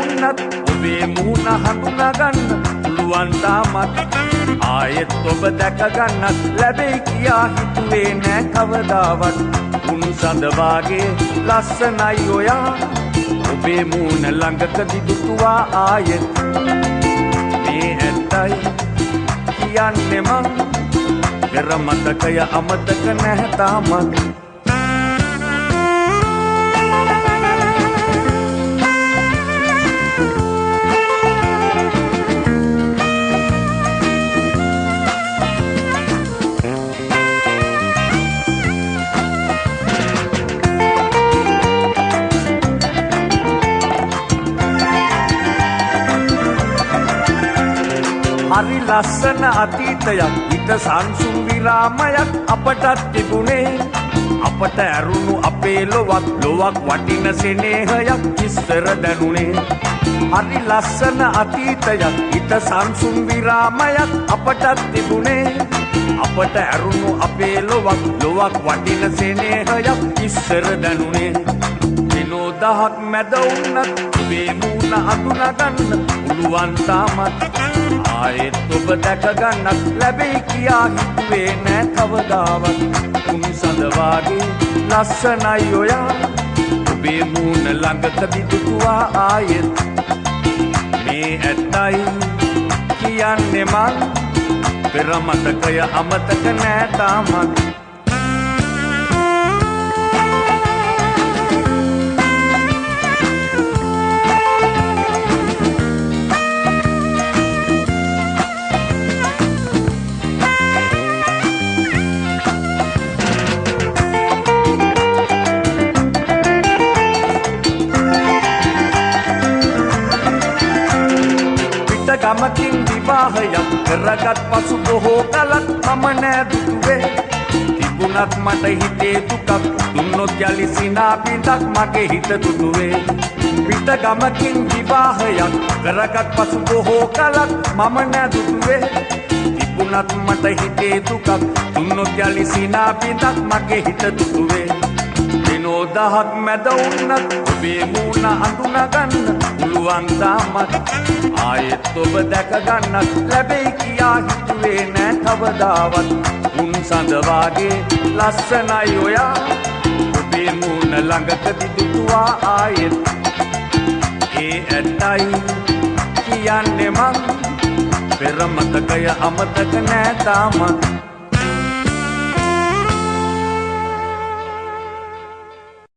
වුණත් ඔබේ මුහුණ හඳුනා ගන්න පුළුවන් තාමත් ආයෙත් ඔබ දැක ගන්නත් ලැබෙයි කියා හිතුවේ නෑ කවදාවත් උන් සඳ වාගේ ලස්සනයි ඔයා ඔබේ මුහුණ ළඟකදී දුටුවා ආයෙත් මේ ඇත්තයි කියන්නේ මං පෙර මතකය අමතක නැහැ තාමත් හරි ලස්සන අතීතයක් හිත සංසුන් විරාමයක් අපටත් තිබුණේ අපට ඇරුණු අපේ ලොවක් වටින සෙනෙහයක් ඉස්සර දැනුනේ හරි ලස්සන අතීතයක් හිත සංසුන් විරාමයක් අපටත් තිබුණේ අපට ඇරුණු අපේ ලොවක් වටින සෙනෙහයක් ඉස්සර දැනුනේ විනෝදහක් මැද වුණත් ඔබේ මුණ හඳුනා ගන්න පුළුවන් තාමත් ආයෙත් ඔබ දැක ගන්නත් ලැබෙයි කියා හිතුවේ නෑ කවදාවත් උන් සඳ වාගේ ලස්සනයි ඔයා ඔබේ මුණ ළඟකදී දුටුවා ආයෙත් මේ ඇත්තයි කියන්නේ මං පෙර මතකය අමතක නෑ තාමත් ගමකින් විවාහයක් කරගත් පසු බොහෝ කලක් මම නෑ දුටුවේ තිබුණත් මට හිතේ දුකක් දුන්නොත් යලි සිනා බිඳක් මගේ හිත දුටුවේ පිට ගමකින් විවාහයක් කරගත් පසු බොහෝ කලක් මම නෑ දුටුවේ තිබුණත් මට හිතේ දුකක් දුන්නොත් යලි සිනා බිඳක් මගේ හිත දුටුවේ විනෝදහක් මැද වුණත් ඔබේ මුණ හඳුනා ගන්න පුළුවන් තාමත් ආයෙත් ඔබ දැක ගන්නත් ලැබෙයි කියා හිතුවේ නෑ කවදාවත් උන් සඳ වාගේ ලස්සනයි ඔයා ඔබේ මුණ ළඟකදී දුටුවා ආයෙත් ඒ ඇත්තයි කියන්නේ මං පෙර මතකය අමතක නෑ තාමත්